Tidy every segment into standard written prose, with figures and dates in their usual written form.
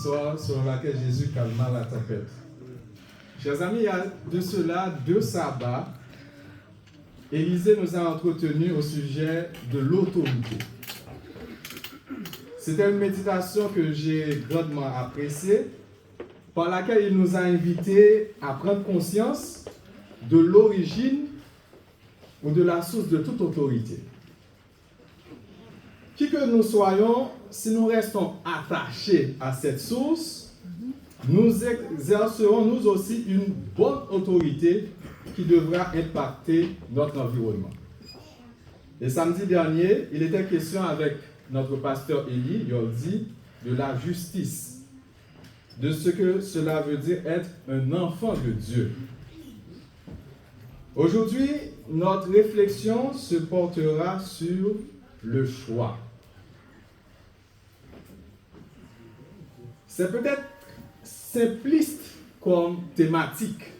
l'histoire selon laquelle Jésus calma la tempête. Chers amis, il y a de cela 2 sabbats, Élisée nous a entretenus au sujet de l'autorité. C'était une méditation que j'ai grandement appréciée, par laquelle il nous a invités à prendre conscience de l'origine ou de la source de toute autorité. Qui que nous soyons, si nous restons attachés à cette source, nous exercerons nous aussi une bonne autorité qui devra impacter notre environnement. Et samedi dernier, il était question avec notre pasteur Élie Yordi de la justice, de ce que cela veut dire être un enfant de Dieu. Aujourd'hui, notre réflexion se portera sur le choix. C'est peut-être simpliste comme thématique.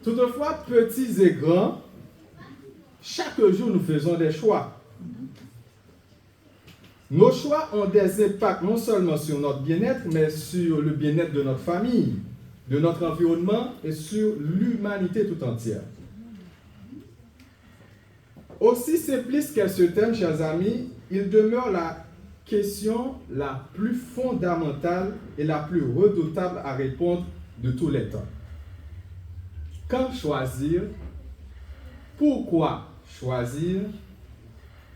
Toutefois, petits et grands, chaque jour nous faisons des choix. Nos choix ont des impacts non seulement sur notre bien-être, mais sur le bien-être de notre famille, de notre environnement et sur l'humanité tout entière. Aussi simpliste qu'est ce thème, chers amis, il demeure la question la plus fondamentale et la plus redoutable à répondre de tous les temps. Quand choisir? Pourquoi choisir?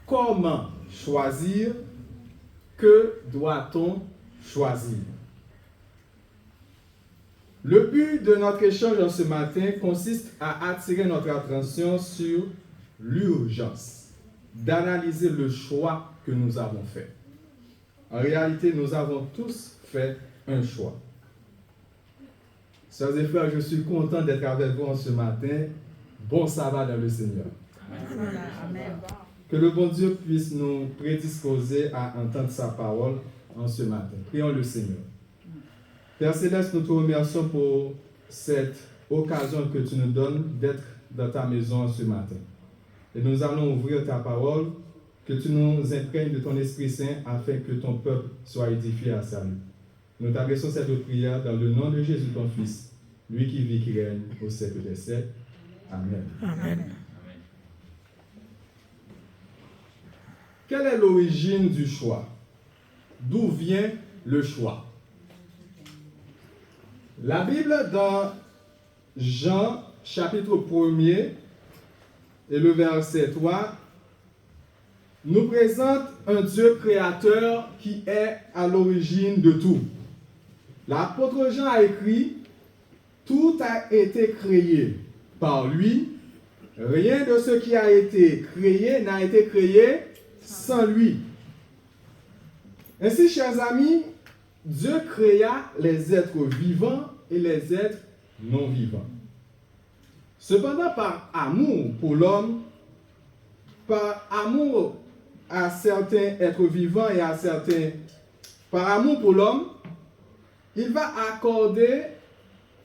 Comment choisir? Que doit-on choisir? Le but de notre échange en ce matin consiste à attirer notre attention sur l'urgence d'analyser le choix que nous avons fait. En réalité, nous avons tous fait un choix. Sœurs et frères, je suis content d'être avec vous en ce matin. Bon sabbat dans le Seigneur. Amen. Que le bon Dieu puisse nous prédisposer à entendre sa parole en ce matin. Prions le Seigneur. Père Céleste, nous te remercions pour cette occasion que tu nous donnes d'être dans ta maison en ce matin. Et nous allons ouvrir ta parole, que tu nous imprègnes de ton Esprit Saint afin que ton peuple soit édifié à salut. Nous t'adressons cette prière dans le nom de Jésus, ton Fils, lui qui vit, qui règne au siècle des siècles. Amen. Amen. Quelle est l'origine du choix? D'où vient le choix? La Bible, dans Jean, chapitre 1er, et le verset 3, nous présente un Dieu créateur qui est à l'origine de tout. L'apôtre Jean a écrit « Tout a été créé par lui, rien de ce qui a été créé n'a été créé sans lui. » Ainsi, chers amis, Dieu créa les êtres vivants et les êtres non vivants. Cependant, par amour pour l'homme, par amour à certains êtres vivants et à certains, par amour pour l'homme, il va accorder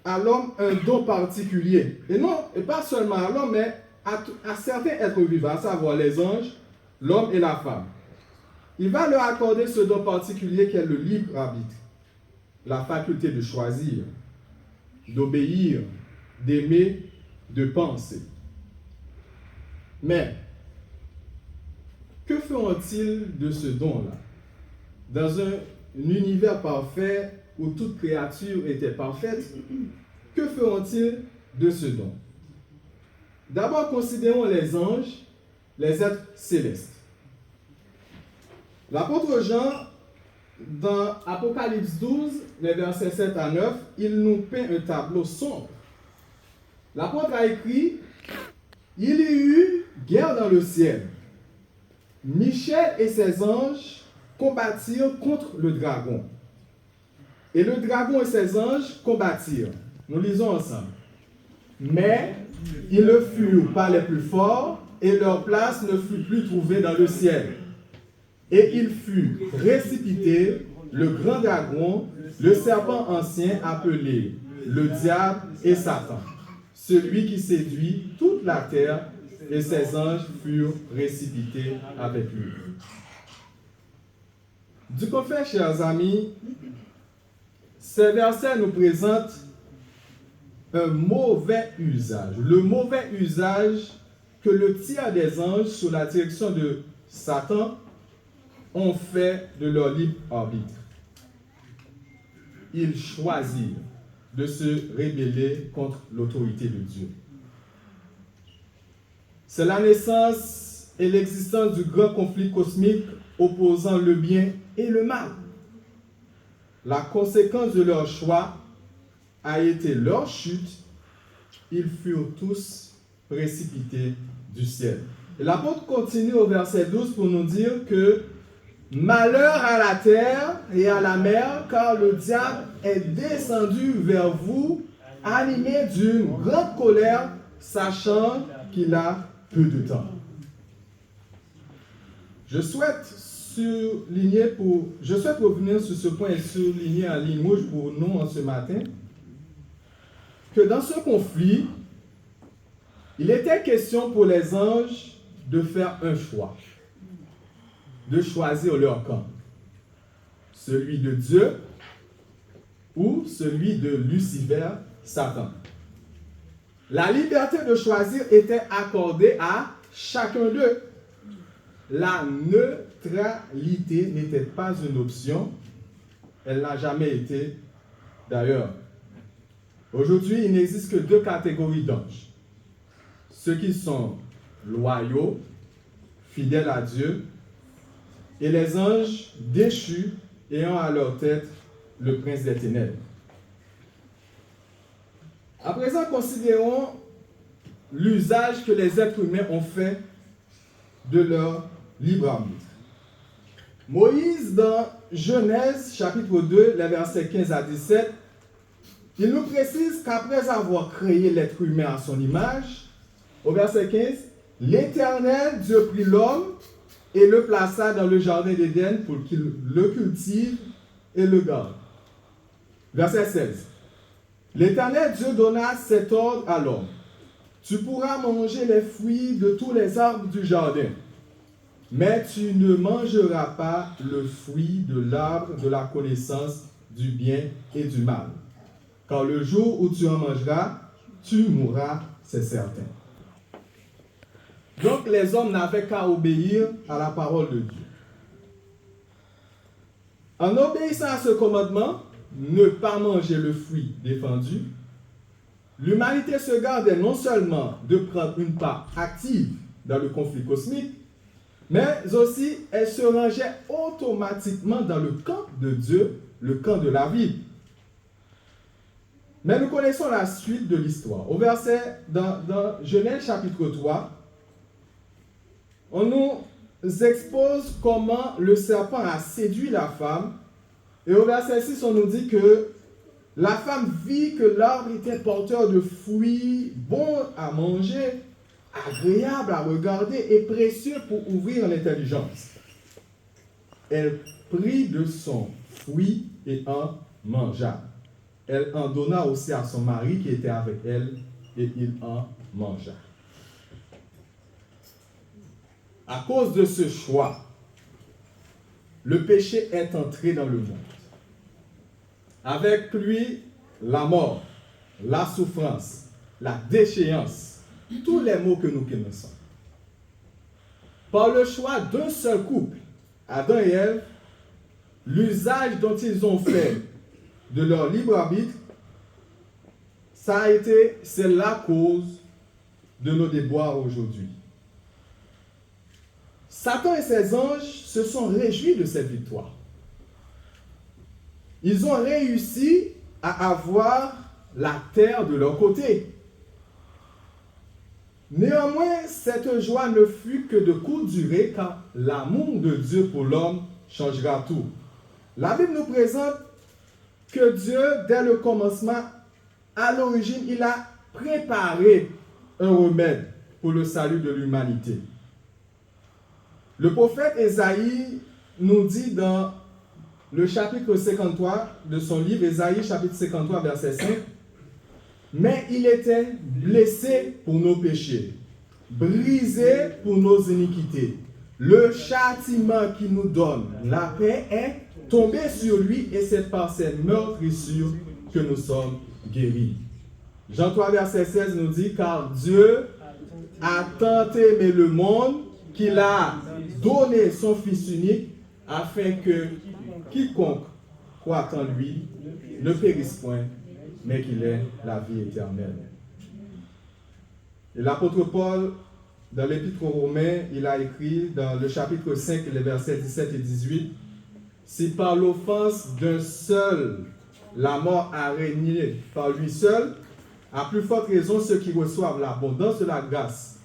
à l'homme un don particulier. Et pas seulement à l'homme, mais à certains êtres vivants, à savoir les anges, l'homme et la femme. Il va leur accorder ce don particulier qui est le libre arbitre, la faculté de choisir, d'obéir, d'aimer, de penser. Mais, que feront-ils de ce don-là? Dans un univers parfait où toute créature était parfaite, que feront-ils de ce don? D'abord, considérons les anges, les êtres célestes. L'apôtre Jean, dans Apocalypse 12, les versets 7 à 9, il nous peint un tableau sombre. L'apôtre a écrit « Il y eut guerre dans le ciel. Michel et ses anges combattirent contre le dragon. Et le dragon et ses anges combattirent. » Nous lisons ensemble. « Mais ils ne furent pas les plus forts et leur place ne fut plus trouvée dans le ciel. Et il fut précipité, le grand dragon, le serpent ancien appelé le diable et Satan, celui qui séduit toute la terre, et ses anges furent précipités avec lui. Du fait, chers amis, Ces versets nous présentent un mauvais usage. Le mauvais usage que le tiers des anges, sous la direction de Satan, ont fait de leur libre arbitre. Ils choisirent de se rébeller contre l'autorité de Dieu. C'est la naissance et l'existence du grand conflit cosmique opposant le bien et le mal. La conséquence de leur choix a été leur chute. Ils furent tous précipités du ciel. Et l'apôtre continue au verset 12 pour nous dire que malheur à la terre et à la mer, car le diable est descendu vers vous, animé d'une grande colère, sachant qu'il a peu de temps. Je souhaite revenir sur ce point et souligner en ligne rouge pour nous en ce matin que dans ce conflit, il était question pour les anges de faire un choix, de choisir leur camp, celui de Dieu ou celui de Lucifer, Satan. La liberté de choisir était accordée à chacun d'eux. La neutralité n'était pas une option, elle n'a jamais été d'ailleurs. Aujourd'hui, il n'existe que deux catégories d'anges. Ceux qui sont loyaux, fidèles à Dieu, et les anges déchus ayant à leur tête le prince des ténèbres. À présent, considérons l'usage que les êtres humains ont fait de leur libre arbitre. Moïse, dans Genèse, chapitre 2, les versets 15 à 17, il nous précise qu'après avoir créé l'être humain à son image, au verset 15, l'Éternel Dieu prit l'homme et le plaça dans le jardin d'Éden pour qu'il le cultive et le garde. Verset 16. L'Éternel Dieu donna cet ordre à l'homme. Tu pourras manger les fruits de tous les arbres du jardin, mais tu ne mangeras pas le fruit de l'arbre de la connaissance du bien et du mal. Car le jour où tu en mangeras, tu mourras, c'est certain. Donc les hommes n'avaient qu'à obéir à la parole de Dieu. En obéissant à ce commandement, ne pas manger le fruit défendu, l'humanité se gardait non seulement de prendre une part active dans le conflit cosmique, mais aussi elle se rangeait automatiquement dans le camp de Dieu, le camp de la vie. Mais nous connaissons la suite de l'histoire. Au verset, dans Genèse chapitre 3, on nous expose comment le serpent a séduit la femme. Et au verset 6, on nous dit que la femme vit que l'arbre était porteur de fruits bons à manger, agréables à regarder et précieux pour ouvrir l'intelligence. Elle prit de son fruit et en mangea. Elle en donna aussi à son mari qui était avec elle et il en mangea. À cause de ce choix, le péché est entré dans le monde. Avec lui, la mort, la souffrance, la déchéance, tous les maux que nous connaissons. Par le choix d'un seul couple, Adam et Ève, l'usage dont ils ont fait de leur libre arbitre, c'est la cause de nos déboires aujourd'hui. Satan et ses anges se sont réjouis de cette victoire. Ils ont réussi à avoir la terre de leur côté. Néanmoins, cette joie ne fut que de courte durée, car l'amour de Dieu pour l'homme changera tout. La Bible nous présente que Dieu, dès le commencement, à l'origine, il a préparé un remède pour le salut de l'humanité. Le prophète Ésaïe nous dit dans le chapitre 53 de son livre, Ésaïe chapitre 53, verset 5, « Mais il était blessé pour nos péchés, brisé pour nos iniquités. le châtiment qui nous donne la paix est tombé sur lui et c'est par ses meurtrissures que nous sommes guéris. Jean 3, verset 16 nous dit, car Dieu a tant aimé le monde qu'il a donné son Fils unique afin que quiconque croit en lui ne périsse point, mais qu'il ait la vie éternelle. Et l'apôtre Paul, dans l'Épître aux Romains, il a écrit dans le chapitre 5, les versets 17 et 18, « Si par l'offense d'un seul, la mort a régné par lui seul, à plus forte raison ceux qui reçoivent l'abondance de la grâce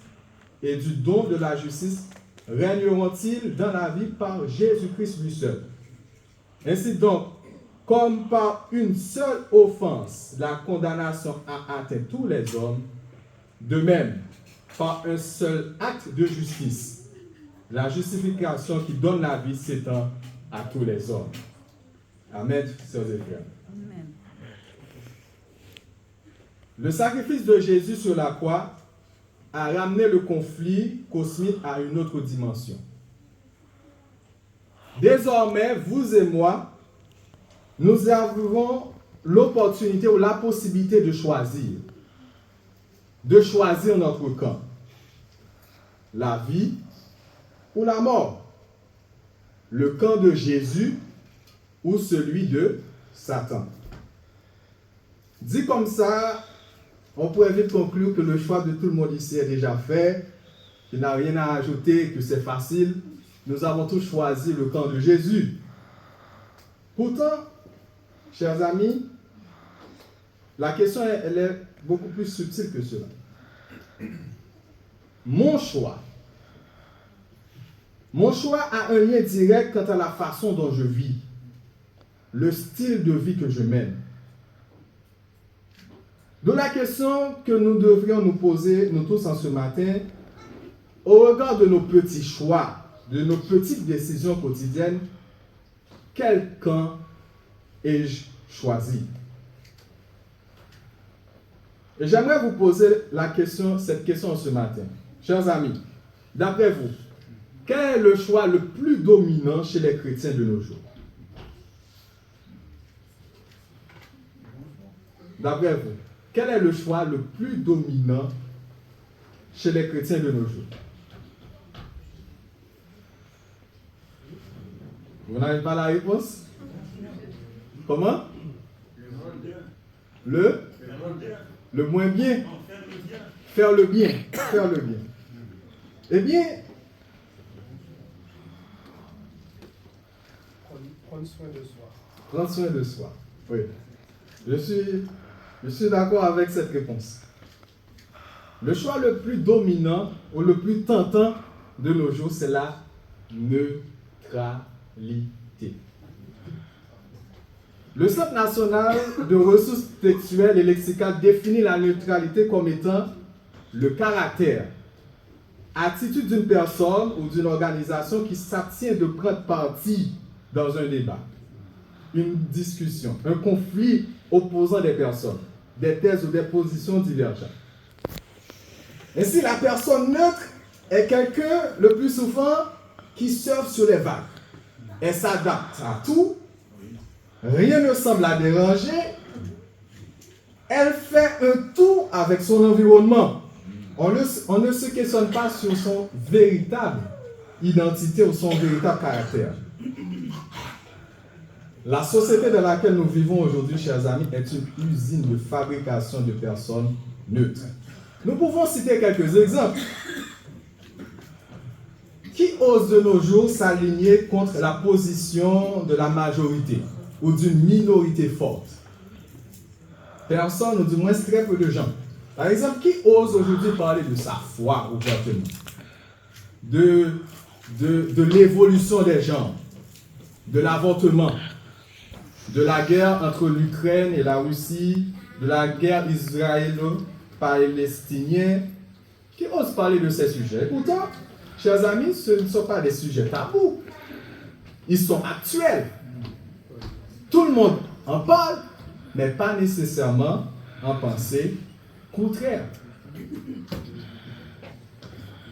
et du don de la justice régneront-ils dans la vie par Jésus-Christ lui seul. Ainsi donc, comme par une seule offense, la condamnation a atteint tous les hommes, de même, par un seul acte de justice, la justification qui donne la vie s'étend à tous les hommes. Amen, sœurs et frères. Amen. Le sacrifice de Jésus sur la croix a ramené le conflit cosmique à une autre dimension. Désormais, vous et moi, nous avons l'opportunité ou la possibilité de choisir notre camp. La vie ou la mort. Le camp de Jésus ou celui de Satan. Dit comme ça, on pourrait vite conclure que le choix de tout le monde ici est déjà fait, qu'il n'a rien à ajouter, que c'est facile. Nous avons tous choisi le camp de Jésus. Pourtant, chers amis, la question elle est beaucoup plus subtile que cela. Mon choix a un lien direct quant à la façon dont je vis, le style de vie que je mène. D'où la question que nous devrions nous poser, nous tous en ce matin, au regard de nos petits choix, de nos petites décisions quotidiennes, quel camp ai-je choisi? Et j'aimerais vous poser cette question ce matin. Chers amis, d'après vous, quel est le choix le plus dominant chez les chrétiens de nos jours? D'après vous, quel est le choix le plus dominant chez les chrétiens de nos jours? Vous n'avez pas la réponse? Comment? Le moins bien. Faire le bien. Faire le bien. Eh bien, prendre soin de soi. Prendre soin de soi. Oui. Je suis d'accord avec cette réponse. Le choix le plus dominant ou le plus tentant de nos jours, c'est la neutralité. Le Centre national de ressources textuelles et lexicales définit la neutralité comme étant le caractère, attitude d'une personne ou d'une organisation qui s'abstient de prendre parti dans un débat, une discussion, un conflit opposant des personnes, des thèses ou des positions divergentes. Ainsi, la personne neutre est quelqu'un, le plus souvent, qui surfe sur les vagues. Elle s'adapte à tout. Rien ne semble la déranger. Elle fait un tout avec son environnement. On ne se questionne pas sur son véritable identité ou son véritable caractère. La société dans laquelle nous vivons aujourd'hui, chers amis, est une usine de fabrication de personnes neutres. Nous pouvons citer quelques exemples. Qui ose de nos jours s'aligner contre la position de la majorité ou d'une minorité forte? Personne, ou du moins très peu de gens. Par exemple, qui ose aujourd'hui parler de sa foi ouvertement? De l'évolution des genres, de l'avortement, de la guerre entre l'Ukraine et la Russie, de la guerre israélo-palestinienne. Qui ose parler de ces sujets? Pourtant, chers amis, ce ne sont pas des sujets tabous. Ils sont actuels. Tout le monde en parle, mais pas nécessairement en pensée contraire.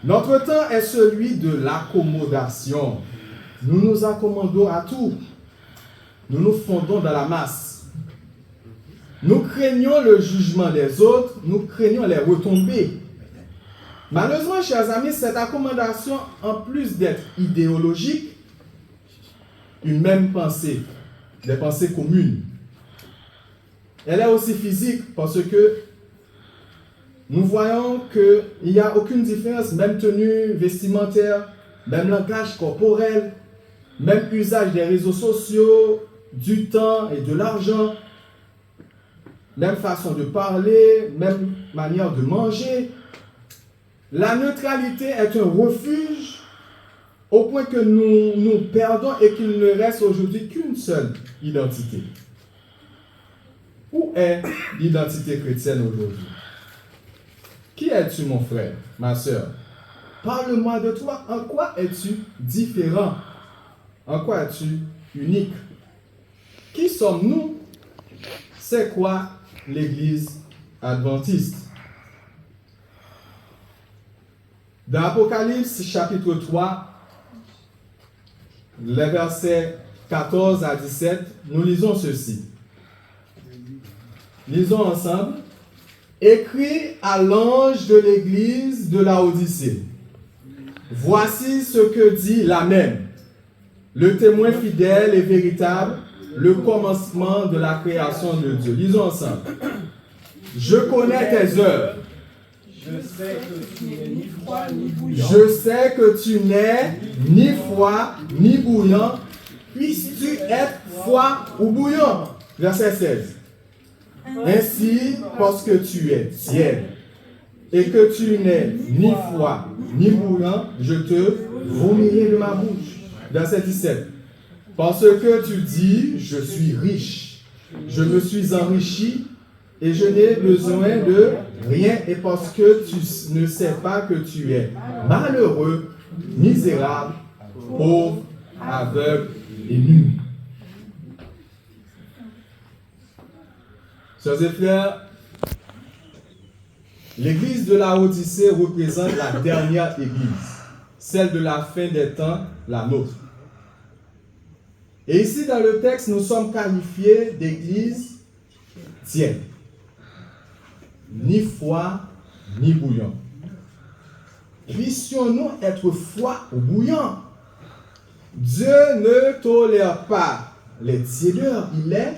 Notre temps est celui de l'accommodation. Nous nous accommodons à tout. Nous nous fondons dans la masse. Nous craignons le jugement des autres. Nous craignons les retombées. Malheureusement, chers amis, cette accommodation, en plus d'être idéologique, une même pensée, des pensées communes, elle est aussi physique parce que nous voyons qu'il n'y a aucune différence, même tenue vestimentaire, même langage corporel, même usage des réseaux sociaux, du temps et de l'argent, même façon de parler, même manière de manger. La neutralité est un refuge au point que nous nous perdons et qu'il ne reste aujourd'hui qu'une seule identité. Où est l'identité chrétienne aujourd'hui? Qui es-tu, mon frère, ma soeur? Parle-moi de toi. En quoi es-tu différent? En quoi es-tu unique? Qui sommes-nous? C'est quoi l'Église adventiste? Dans Apocalypse chapitre 3, les versets 14 à 17, nous lisons ceci. Lisons ensemble. Écrit à l'ange de l'église de Laodicée. Voici ce que dit l'Amen, le témoin fidèle et véritable, le commencement de la création de Dieu. Lisons ensemble. Je connais tes œuvres. Je sais que tu n'es ni froid ni bouillant. Je sais que tu n'es ni froid ni bouillant. Puisses-tu être froid ou bouillant? Verset 16. Ainsi, parce que tu es tiède et que tu n'es ni froid ni bouillant, je te vomirai de ma bouche. Verset 17. Parce que tu dis, je suis riche, je me suis enrichi et je n'ai besoin de rien, et parce que tu ne sais pas que tu es malheureux, misérable, pauvre, aveugle et nu. Sœurs et frères, l'église de Laodicée représente la dernière église, celle de la fin des temps, la nôtre. Et ici dans le texte, nous sommes qualifiés d'église tiède, ni froid, ni bouillant. Puissions-nous être froid ou bouillant? Dieu ne tolère pas les tiédeurs, il les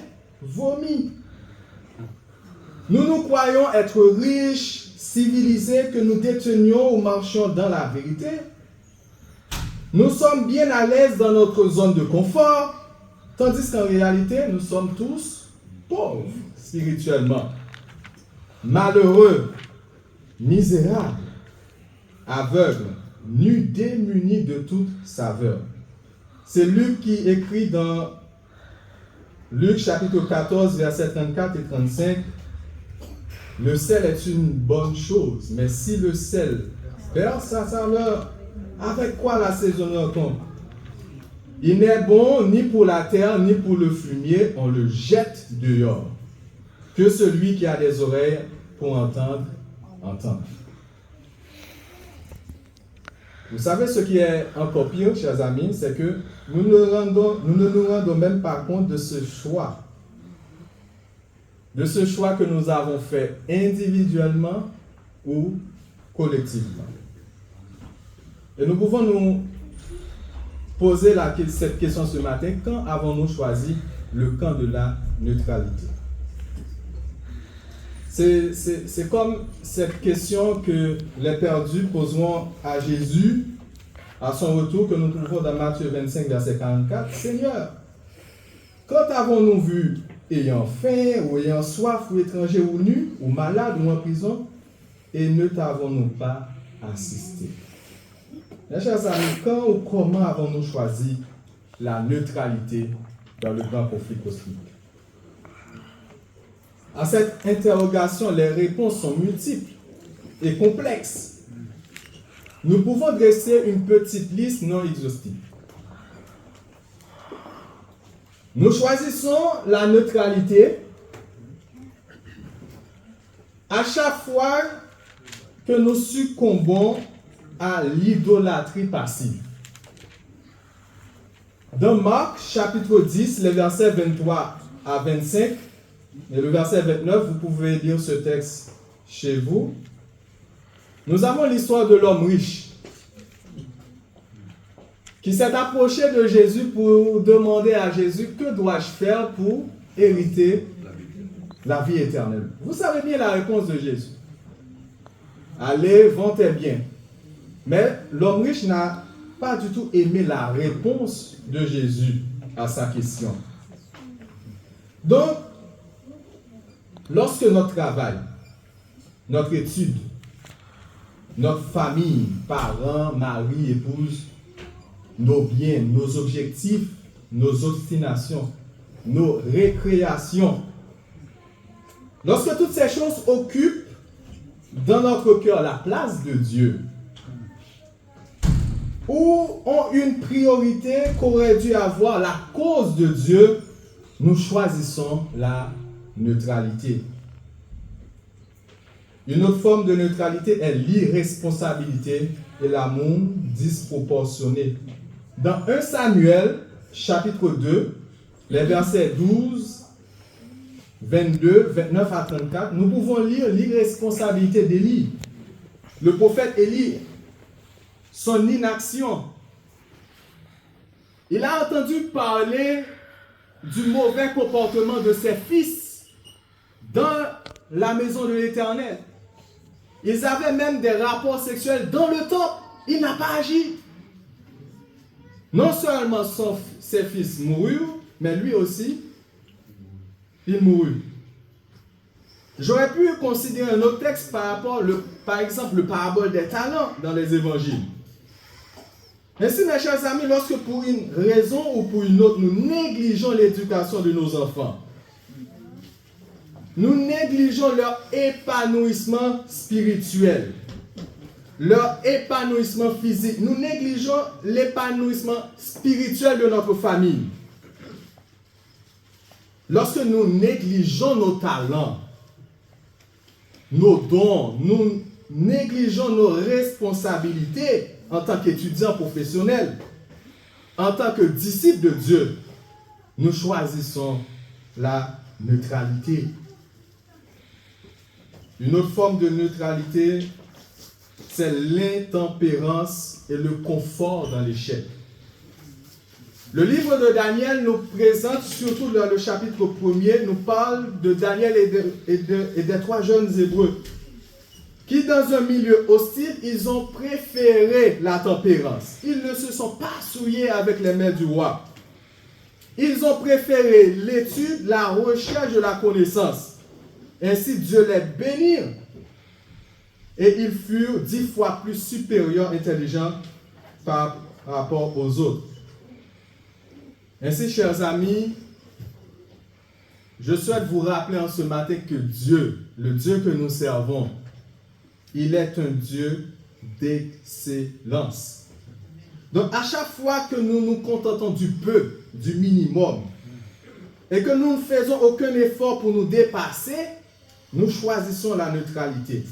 vomit. Nous nous croyons être riches, civilisés, que nous détenions ou marchions dans la vérité. Nous sommes bien à l'aise dans notre zone de confort, tandis qu'en réalité, nous sommes tous pauvres spirituellement, malheureux, misérables, aveugles, nus, démunis de toute saveur. C'est Luc qui écrit dans Luc chapitre 14, versets 34 et 35. Le sel est une bonne chose, mais si le sel perd sa saveur, avec quoi l'assaisonne-t-on? Il n'est bon ni pour la terre, ni pour le fumier, on le jette dehors. Que celui qui a des oreilles pour entendre, entende. Vous savez ce qui est encore pire, chers amis, c'est que nous ne nous rendons même pas compte de ce choix. De ce choix que nous avons fait individuellement ou collectivement. Et nous pouvons nous poser cette question ce matin. Quand avons-nous choisi le camp de la neutralité? C'est comme cette question que les perdus poseront à Jésus à son retour, que nous trouvons dans Matthieu 25, verset 44. Seigneur, quand avons-nous vu ayant faim ou ayant soif ou étranger ou nu ou malade ou en prison et ne t'avons-nous pas assisté? Mes chers amis, quand ou comment avons-nous choisi la neutralité dans le grand conflit cosmique? À cette interrogation, les réponses sont multiples et complexes. Nous pouvons dresser une petite liste non exhaustive. Nous choisissons la neutralité à chaque fois que nous succombons à l'idolâtrie passive. Dans Marc, chapitre 10, les versets 23 à 25, et le verset 29, vous pouvez lire ce texte chez vous. Nous avons l'histoire de l'homme riche qui s'est approché de Jésus pour demander à Jésus « Que dois-je faire pour hériter la vie éternelle ?» Vous savez bien la réponse de Jésus. « Allez, vends tes biens. » Mais l'homme riche n'a pas du tout aimé la réponse de Jésus à sa question. Donc, lorsque notre travail, notre étude, notre famille, parents, mari, épouse, nos biens, nos objectifs, nos obstinations, nos récréations, lorsque toutes ces choses occupent dans notre cœur la place de Dieu, ou ont une priorité qu'aurait dû avoir la cause de Dieu, nous choisissons la neutralité. Une autre forme de neutralité est l'irresponsabilité et l'amour disproportionné. Dans 1 Samuel, chapitre 2, les versets 12, 22, 29 à 34, nous pouvons lire l'irresponsabilité d'Élie. Le prophète Élie, son inaction. Il a entendu parler du mauvais comportement de ses fils dans la maison de l'Éternel. Ils avaient même des rapports sexuels dans le temple. Il n'a pas agi. Non seulement ses fils moururent, mais lui aussi, il mourut. J'aurais pu considérer un autre texte par exemple, le parabole des talents dans les évangiles. Ainsi, mes chers amis, lorsque pour une raison ou pour une autre, nous négligeons l'éducation de nos enfants, nous négligeons leur épanouissement spirituel, leur épanouissement physique, nous négligeons l'épanouissement spirituel de notre famille. Lorsque nous négligeons nos talents, nos dons, nous négligeons nos responsabilités en tant qu'étudiants professionnels, en tant que disciples de Dieu, nous choisissons la neutralité. Une autre forme de neutralité, c'est l'intempérance et le confort dans l'échec. Le livre de Daniel nous présente, surtout dans le chapitre 1er, nous parle de Daniel et des 3 jeunes Hébreux qui, dans un milieu hostile, ils ont préféré la tempérance. Ils ne se sont pas souillés avec les mains du roi. Ils ont préféré l'étude, la recherche de la connaissance. Ainsi, Dieu les bénit. Et ils furent 10 fois plus supérieurs, intelligents par rapport aux autres. Ainsi, chers amis, je souhaite vous rappeler en ce matin que Dieu, le Dieu que nous servons, il est un Dieu d'excellence. Donc, à chaque fois que nous nous contentons du peu, du minimum, et que nous ne faisons aucun effort pour nous dépasser, nous choisissons la neutralité.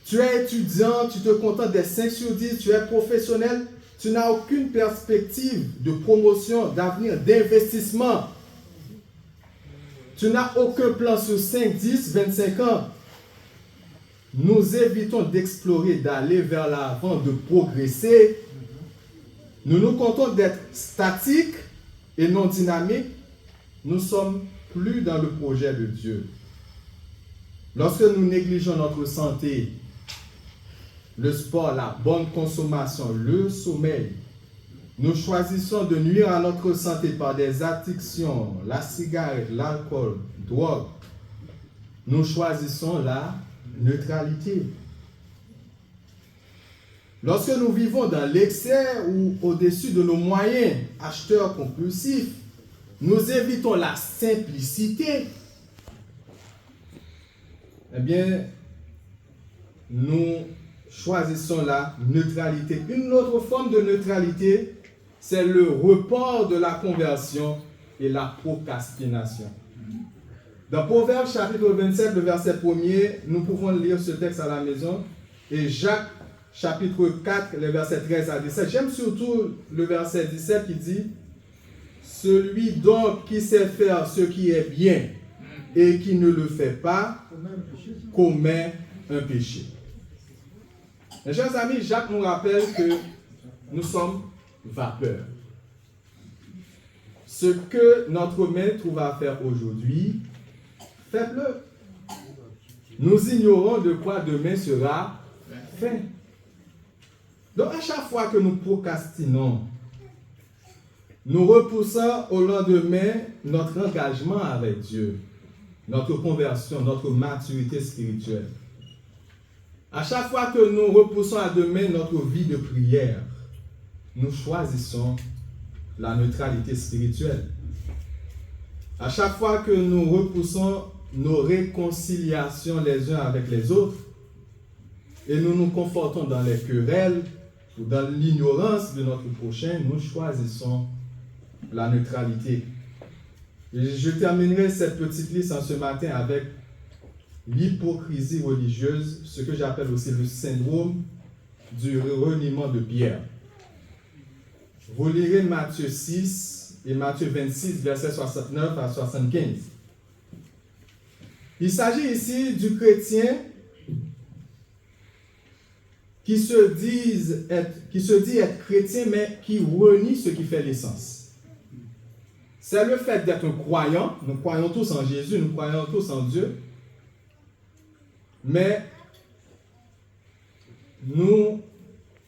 Tu es étudiant, tu te contentes des 5 sur 10, tu es professionnel, tu n'as aucune perspective de promotion, d'avenir, d'investissement. Tu n'as aucun plan sur 5, 10, 25 ans. Nous évitons d'explorer, d'aller vers l'avant, de progresser. Nous nous contentons d'être statiques et non dynamiques. Nous ne sommes plus dans le projet de Dieu. Lorsque nous négligeons notre santé, le sport, la bonne consommation, le sommeil, nous choisissons de nuire à notre santé par des addictions, la cigarette, l'alcool, drogue. Nous choisissons la neutralité. Lorsque nous vivons dans l'excès ou au-dessus de nos moyens, acheteurs compulsifs, nous évitons la simplicité. Eh bien, nous choisissons la neutralité. Une autre forme de neutralité, c'est le report de la conversion et la procrastination. Dans Proverbes chapitre 27, le verset 1er, nous pouvons lire ce texte à la maison. Et Jacques chapitre 4, les versets 13 à 17. J'aime surtout le verset 17 qui dit « Celui donc qui sait faire ce qui est bien et qui ne le fait pas, commet un péché. » Mes chers amis, Jacques nous rappelle que nous sommes vapeur. Ce que notre main trouve à faire aujourd'hui, faites-le. Nous ignorons de quoi demain sera fait. Donc à chaque fois que nous procrastinons, nous repoussons au lendemain notre engagement avec Dieu, notre conversion, notre maturité spirituelle. À chaque fois que nous repoussons à demain notre vie de prière, nous choisissons la neutralité spirituelle. À chaque fois que nous repoussons nos réconciliations les uns avec les autres et nous nous confortons dans les querelles ou dans l'ignorance de notre prochain, nous choisissons la neutralité. Et je terminerai cette petite liste en ce matin avec l'hypocrisie religieuse, ce que j'appelle aussi le syndrome du reniement de Pierre. Vous lirez Matthieu 6 et Matthieu 26, versets 69 à 75. Il s'agit ici du chrétien qui se dit être chrétien, mais qui renie ce qui fait l'essence. C'est le fait d'être croyant. Nous croyons tous en Jésus, nous croyons tous en Dieu. Mais nous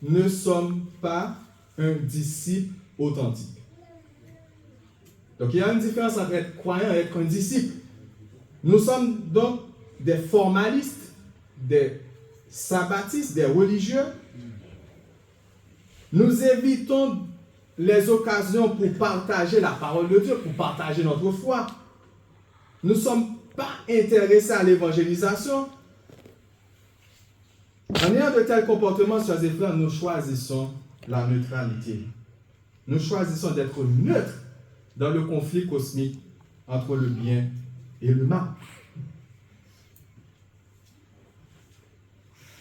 ne sommes pas un disciple authentique. Donc il y a une différence entre être croyant et être un disciple. Nous sommes donc des formalistes, des sabbatistes, des religieux. Nous évitons les occasions pour partager la parole de Dieu, pour partager notre foi. Nous ne sommes pas intéressés à l'évangélisation. En ayant de tels comportements, chers et frères, nous choisissons la neutralité. Nous choisissons d'être neutres dans le conflit cosmique entre le bien et le mal.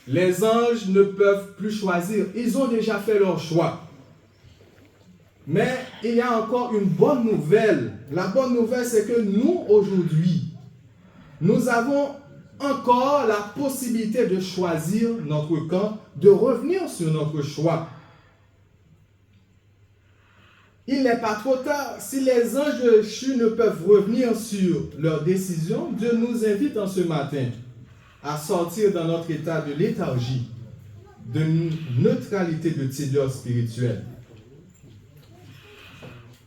Les anges ne peuvent plus choisir. Ils ont déjà fait leur choix. Mais il y a encore une bonne nouvelle. La bonne nouvelle, c'est que nous, aujourd'hui, nous avons encore la possibilité de choisir notre camp, de revenir sur notre choix. Il n'est pas trop tard. Si les anges déchus ne peuvent revenir sur leur décision, Dieu nous invite en ce matin à sortir dans notre état de léthargie, de neutralité de tideur spirituelle.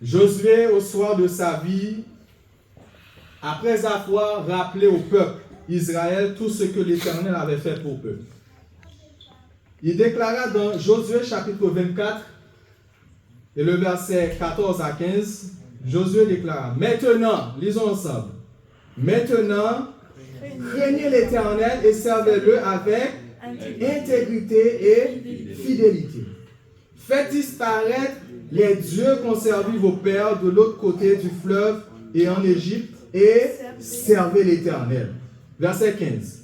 Josué, au soir de sa vie, après avoir rappelé au peuple Israël tout ce que l'Éternel avait fait pour eux, il déclara dans Josué chapitre 24 et le verset 14 à 15, Josué déclara, maintenant, lisons ensemble, maintenant, craignez l'Éternel et servez-le avec intégrité et fidélité. Faites disparaître les dieux qu'ont servi vos pères de l'autre côté du fleuve et en Égypte et servez l'Éternel. Verset 15.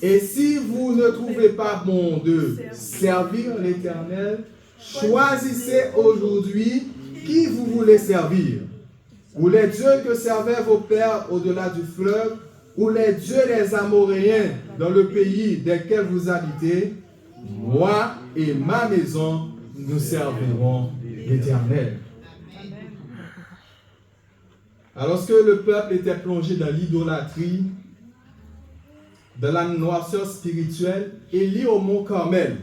Et si vous ne trouvez pas bon de servir l'Éternel, choisissez aujourd'hui qui vous voulez servir. Ou les dieux que servaient vos pères au-delà du fleuve, ou les dieux des Amoréens dans le pays desquels vous habitez, moi et ma maison, nous servirons l'Éternel. Alors que le peuple était plongé dans l'idolâtrie, dans la noirceur spirituelle, Élie au mont Carmel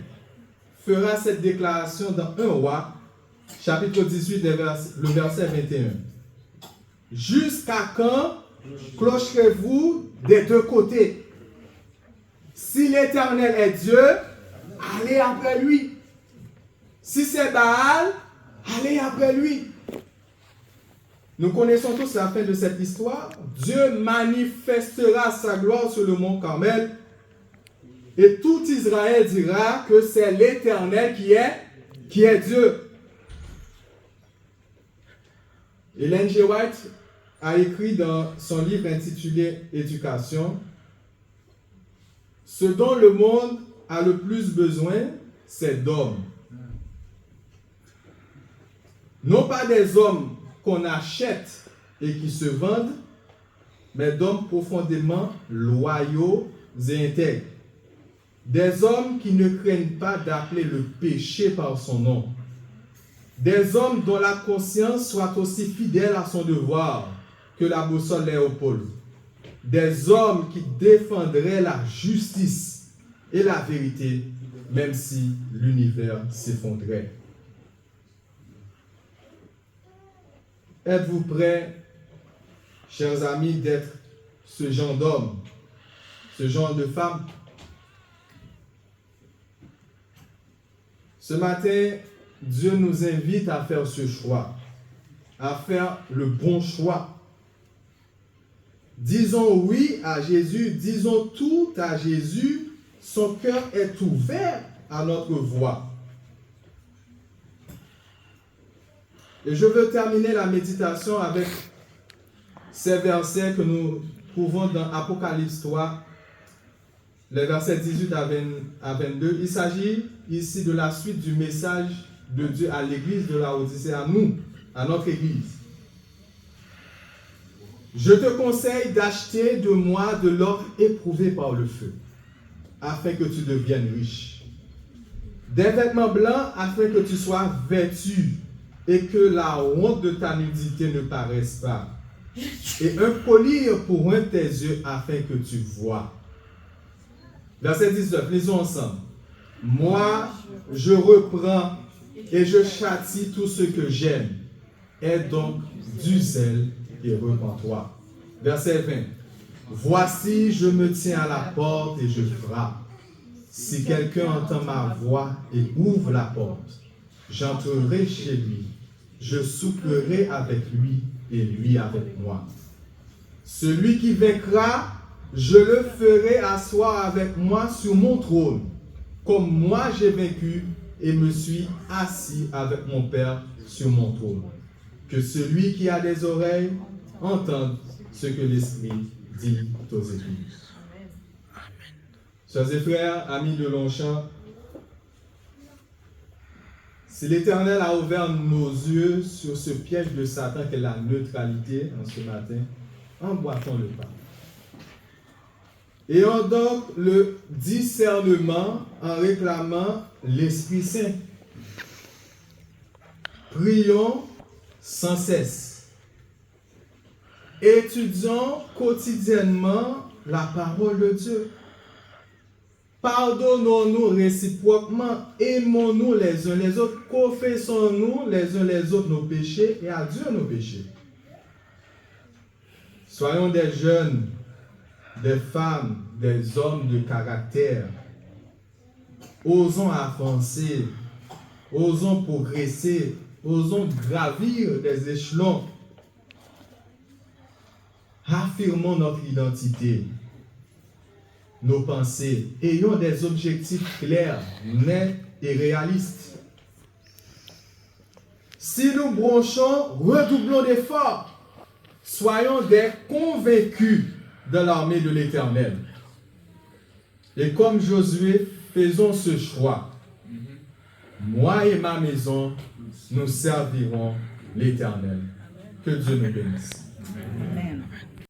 fera cette déclaration dans 1 Roi, chapitre 18, le verset 21. Jusqu'à quand clocherez-vous des deux côtés? Si l'Éternel est Dieu, allez après lui. Si c'est Baal, allez après lui. Nous connaissons tous la fin de cette histoire. Dieu manifestera sa gloire sur le mont Carmel et tout Israël dira que c'est l'Éternel qui est Dieu. Ellen G. White a écrit dans son livre intitulé Éducation, ce dont le monde a le plus besoin, c'est d'hommes. Non pas des hommes qu'on achète et qui se vendent, mais d'hommes profondément loyaux et intègres. Des hommes qui ne craignent pas d'appeler le péché par son nom. Des hommes dont la conscience soit aussi fidèle à son devoir que la boussole est au pôle. Des hommes qui défendraient la justice et la vérité, même si l'univers s'effondrait. Êtes-vous prêts, chers amis, d'être ce genre d'homme, ce genre de femme? Ce matin, Dieu nous invite à faire ce choix, à faire le bon choix. Disons oui à Jésus, disons tout à Jésus, son cœur est ouvert à notre voix. Et je veux terminer la méditation avec ces versets que nous trouvons dans Apocalypse 3, les versets 18 à 22. Il s'agit ici de la suite du message de Dieu à l'église de Laodicée, à nous, à notre église. Je te conseille d'acheter de moi de l'or éprouvé par le feu, afin que tu deviennes riche. Des vêtements blancs, afin que tu sois vêtu, et que la honte de ta nudité ne paraisse pas. Et un collier pour oindre tes yeux, afin que tu vois. Verset 19, lisons ensemble. Moi, je reprends et je châtie tout ce que j'aime. Aie donc du zèle et repens-toi. Verset 20. Voici, je me tiens à la porte et je frappe. Si quelqu'un entend ma voix et ouvre la porte, j'entrerai chez lui. Je souperai avec lui et lui avec moi. Celui qui vaincra, je le ferai asseoir avec moi sur mon trône, comme moi j'ai vaincu et me suis assis avec mon Père sur mon trône. Que celui qui a des oreilles entende ce que l'Esprit dit aux Églises. Chers et frères, amis de Longchamp, si l'Éternel a ouvert nos yeux sur ce piège de Satan qu'est la neutralité en ce matin, emboîtons le pas. Ayons donc le discernement en réclamant l'Esprit Saint. Prions sans cesse. Étudions quotidiennement la parole de Dieu. Pardonnons-nous réciproquement, aimons-nous les uns les autres, confessons-nous les uns les autres nos péchés et à Dieu nos péchés. Soyons des jeunes, des femmes, des hommes de caractère. Osons avancer, osons progresser, osons gravir des échelons. Affirmons notre identité, nos pensées. Ayons des objectifs clairs, nets et réalistes. Si nous bronchons, redoublons d'efforts. Soyons des convaincus de l'armée de l'Éternel. Et comme Josué, faisons ce choix. Moi et ma maison, nous servirons l'Éternel. Que Dieu nous bénisse. Amen.